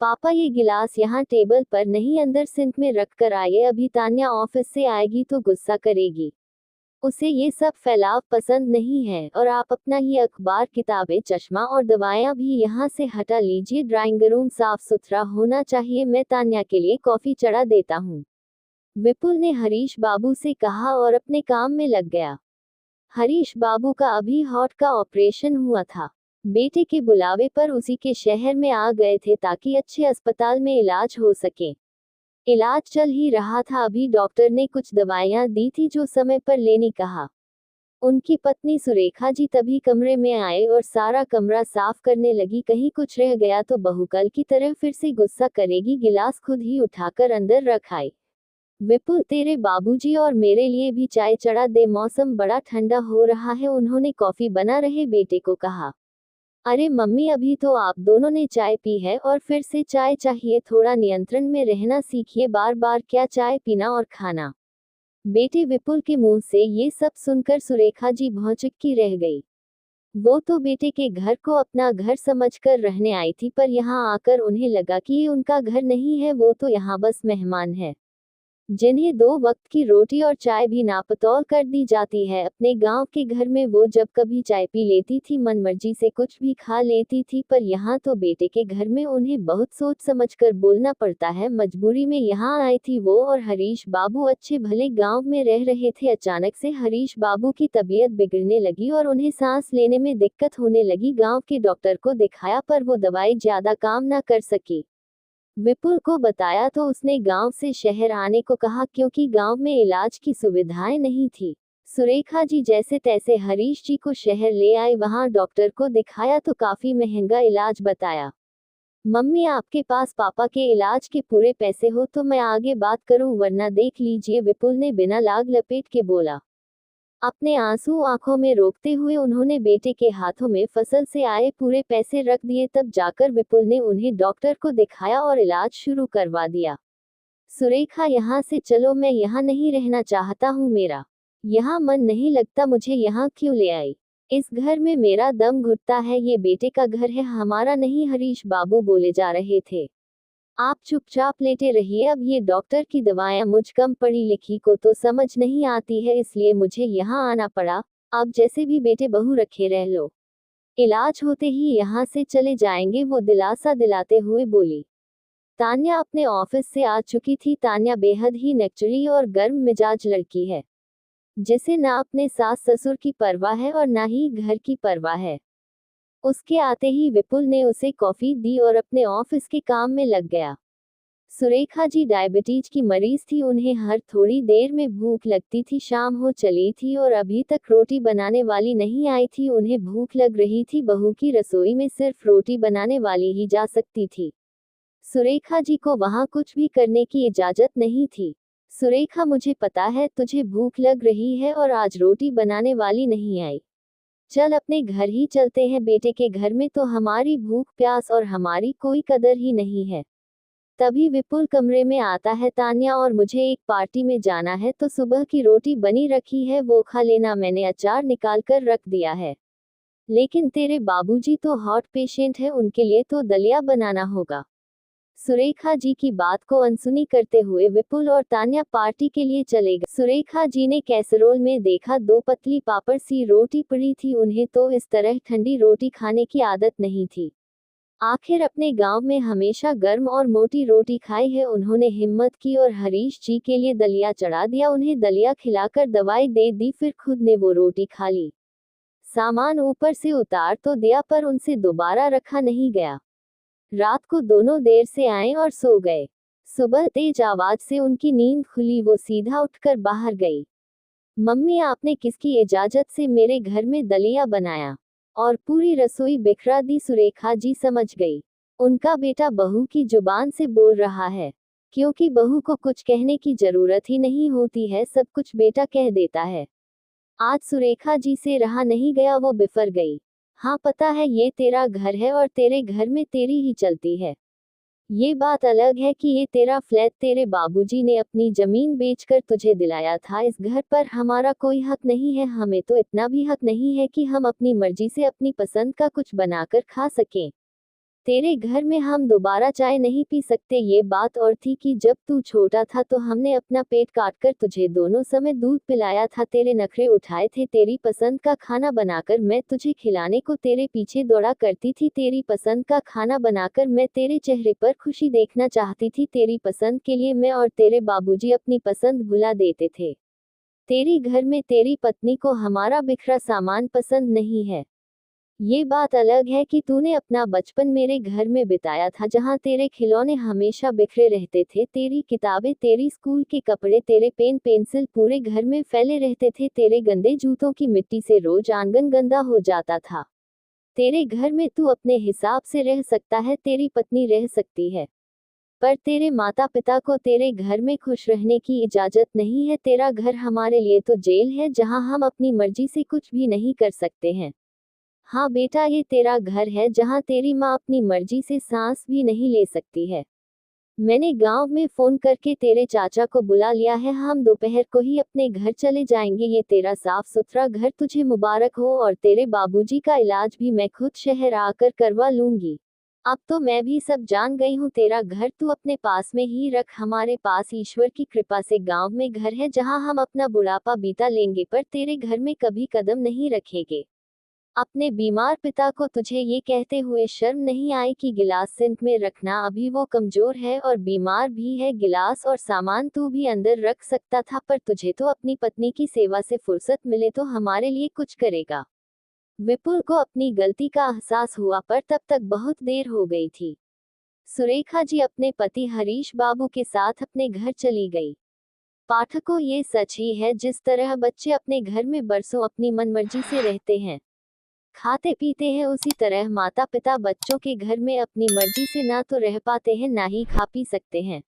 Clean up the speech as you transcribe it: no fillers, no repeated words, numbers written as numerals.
पापा ये गिलास यहाँ टेबल पर नहीं अंदर सिंक में रख कर आइए, अभी तान्या ऑफिस से आएगी तो गुस्सा करेगी। उसे ये सब फैलाव पसंद नहीं है, और आप अपना ये अखबार, किताबें, चश्मा और दवाइयाँ भी यहाँ से हटा लीजिए। ड्राइंग रूम साफ सुथरा होना चाहिए। मैं तान्या के लिए कॉफी चढ़ा देता हूँ, विपुल ने हरीश बाबू से कहा और अपने काम में लग गया। हरीश बाबू का अभी हार्ट का ऑपरेशन हुआ था। बेटे के बुलावे पर उसी के शहर में आ गए थे ताकि अच्छे अस्पताल में इलाज हो सके। इलाज चल ही रहा था, अभी डॉक्टर ने कुछ दवाइयां दी थी जो समय पर लेने कहा। उनकी पत्नी सुरेखा जी तभी कमरे में आए और सारा कमरा साफ करने लगी। कहीं कुछ रह गया तो बहू कल की तरह फिर से गुस्सा करेगी। गिलास खुद ही उठाकर अंदर रख आई। विपुल, तेरे बाबूजी और मेरे लिए भी चाय चढ़ा दे, मौसम बड़ा ठंडा हो रहा है, उन्होंने कॉफी बना रहे बेटे को कहा। अरे मम्मी, अभी तो आप दोनों ने चाय पी है और फिर से चाय चाहिए, थोड़ा नियंत्रण में रहना सीखिए, बार बार क्या चाय पीना और खाना। बेटे विपुल के मुंह से ये सब सुनकर सुरेखा जी भौचक्की रह गई। वो तो बेटे के घर को अपना घर समझकर रहने आई थी, पर यहाँ आकर उन्हें लगा कि ये उनका घर नहीं है, वो तो यहाँ बस मेहमान है जिन्हें 2 वक्त की रोटी और चाय भी नापतोल कर दी जाती है। अपने गांव के घर में वो जब कभी चाय पी लेती थी, मनमर्जी से कुछ भी खा लेती थी, पर यहाँ तो बेटे के घर में उन्हें बहुत सोच समझकर बोलना पड़ता है। मजबूरी में यहाँ आई थी वो और हरीश बाबू अच्छे भले गांव में रह रहे थे। अचानक से हरीश बाबू की तबीयत बिगड़ने लगी और उन्हें सांस लेने में दिक्कत होने लगी। गाँव के डॉक्टर को दिखाया पर वो दवाई ज्यादा काम न कर सकी। विपुल को बताया तो उसने गांव से शहर आने को कहा, क्योंकि गांव में इलाज की सुविधाएं नहीं थी। सुरेखा जी जैसे तैसे हरीश जी को शहर ले आए, वहां डॉक्टर को दिखाया तो काफी महंगा इलाज बताया। मम्मी, आपके पास पापा के इलाज के पूरे पैसे हो तो मैं आगे बात करूं, वरना देख लीजिए, विपुल ने बिना लाग लपेट के बोला। अपने आंसू आंखों में रोकते हुए उन्होंने बेटे के हाथों में फसल से आए पूरे पैसे रख दिए, तब जाकर विपुल ने उन्हें डॉक्टर को दिखाया और इलाज शुरू करवा दिया। सुरेखा, यहाँ से चलो, मैं यहाँ नहीं रहना चाहता हूँ, मेरा यहाँ मन नहीं लगता, मुझे यहाँ क्यों ले आई? इस घर में मेरा दम घुटता है, ये बेटे का घर है, हमारा नहीं, हरीश बाबू बोले जा रहे थे। आप चुपचाप लेटे रहिए, अब ये डॉक्टर की दवाएं मुझ कम पढ़ी लिखी को तो समझ नहीं आती है, इसलिए मुझे यहाँ आना पड़ा। अब जैसे भी बेटे बहू रखे रह लो, इलाज होते ही यहाँ से चले जाएंगे, वो दिलासा दिलाते हुए बोली। तान्या अपने ऑफिस से आ चुकी थी। तान्या बेहद ही नकचरी और गर्म मिजाज लड़की है, जिसे ना अपने सास ससुर की परवाह है और ना ही घर की परवाह है। उसके आते ही विपुल ने उसे कॉफी दी और अपने ऑफिस के काम में लग गया। सुरेखा जी डायबिटीज की मरीज थी, उन्हें हर थोड़ी देर में भूख लगती थी। शाम हो चली थी और अभी तक रोटी बनाने वाली नहीं आई थी। उन्हें भूख लग रही थी, बहू की रसोई में सिर्फ रोटी बनाने वाली ही जा सकती थी। सुरेखा जी को वहां कुछ भी करने की इजाजत नहीं थी। सुरेखा, मुझे पता है तुझे भूख लग रही है और आज रोटी बनाने वाली नहीं आई, चल अपने घर ही चलते हैं, बेटे के घर में तो हमारी भूख प्यास और हमारी कोई कदर ही नहीं है। तभी विपुल कमरे में आता है। तान्या, और मुझे एक पार्टी में जाना है, तो सुबह की रोटी बनी रखी है, वो खा लेना, मैंने अचार निकाल कर रख दिया है। लेकिन तेरे बाबूजी तो हार्ट पेशेंट है, उनके लिए तो दलिया बनाना होगा। सुरेखा जी की बात को अनसुनी करते हुए विपुल और तान्या पार्टी के लिए चले गए। सुरेखा जी ने कैसरोल में देखा 2 पतली पापड़ सी रोटी पड़ी थी। उन्हें तो इस तरह ठंडी रोटी खाने की आदत नहीं थी, आखिर अपने गांव में हमेशा गर्म और मोटी रोटी खाई है। उन्होंने हिम्मत की और हरीश जी के लिए दलिया चढ़ा दिया। उन्हें दलिया खिलाकर दवाई दे दी, फिर खुद ने वो रोटी खा ली। सामान ऊपर से उतार तो दिया, पर उनसे दोबारा रखा नहीं गया। रात को दोनों देर से आए और सो गए। सुबह तेज आवाज से उनकी नींद खुली, वो सीधा उठकर बाहर गई। मम्मी, आपने किसकी इजाजत से मेरे घर में दलिया बनाया और पूरी रसोई बिखरा दी? सुरेखा जी समझ गई, उनका बेटा बहू की जुबान से बोल रहा है, क्योंकि बहू को कुछ कहने की जरूरत ही नहीं होती है, सब कुछ बेटा कह देता है। आज सुरेखा जी से रहा नहीं गया, वो बिफर गई। हाँ, पता है ये तेरा घर है और तेरे घर में तेरी ही चलती है। ये बात अलग है कि ये तेरा फ्लैट तेरे बाबूजी ने अपनी जमीन बेचकर तुझे दिलाया था। इस घर पर हमारा कोई हक नहीं है, हमें तो इतना भी हक नहीं है कि हम अपनी मर्जी से अपनी पसंद का कुछ बनाकर खा सकें। तेरे घर में हम दोबारा चाय नहीं पी सकते। ये बात और थी कि जब तू छोटा था तो हमने अपना पेट काटकर तुझे दोनों समय दूध पिलाया था, तेरे नखरे उठाए थे, तेरी पसंद का खाना बनाकर मैं तुझे खिलाने को तेरे पीछे दौड़ा करती थी, तेरी पसंद का खाना बनाकर मैं तेरे चेहरे पर खुशी देखना चाहती थी, तेरी पसंद के लिए मैं और तेरे बाबूजी अपनी पसंद भुला देते थे। तेरी घर में तेरी पत्नी को हमारा बिखरा सामान पसंद नहीं है। ये बात अलग है कि तूने अपना बचपन मेरे घर में बिताया था, जहाँ तेरे खिलौने हमेशा बिखरे रहते थे, तेरी किताबें, तेरी स्कूल के कपड़े, तेरे पेन पेंसिल पूरे घर में फैले रहते थे, तेरे गंदे जूतों की मिट्टी से रोज आंगन गंदा हो जाता था। तेरे घर में तू अपने हिसाब से रह सकता है, तेरी पत्नी रह सकती है, पर तेरे माता पिता को तेरे घर में खुश रहने की इजाजत नहीं है। तेरा घर हमारे लिए तो जेल है, जहाँ हम अपनी मर्जी से कुछ भी नहीं कर सकते हैं। हाँ बेटा, ये तेरा घर है जहाँ तेरी माँ अपनी मर्जी से सांस भी नहीं ले सकती है। मैंने गांव में फोन करके तेरे चाचा को बुला लिया है, हम दोपहर को ही अपने घर चले जाएंगे। ये तेरा साफ सुथरा घर तुझे मुबारक हो, और तेरे बाबूजी का इलाज भी मैं खुद शहर आकर करवा लूंगी। अब तो मैं भी सब जान गई हूँ, तेरा घर तू अपने पास में ही रख। हमारे पास ईश्वर की कृपा से गांव में घर है जहाँ हम अपना बुढ़ापा बीता लेंगे, पर तेरे घर में कभी कदम नहीं रखेंगे। अपने बीमार पिता को तुझे ये कहते हुए शर्म नहीं आई कि गिलास सिंक में रखना, अभी वो कमजोर है और बीमार भी है। गिलास और सामान तू भी अंदर रख सकता था, पर तुझे तो अपनी पत्नी की सेवा से फुर्सत मिले तो हमारे लिए कुछ करेगा। विपुल को अपनी गलती का एहसास हुआ, पर तब तक बहुत देर हो गई थी। सुरेखा जी अपने पति हरीश बाबू के साथ अपने घर चली गई। पाठकों, ये सच ही है, जिस तरह बच्चे अपने घर में बरसों अपनी मनमर्जी से रहते हैं, खाते पीते हैं, उसी तरह माता पिता बच्चों के घर में अपनी मर्जी से ना तो रह पाते हैं, ना ही खा पी सकते हैं।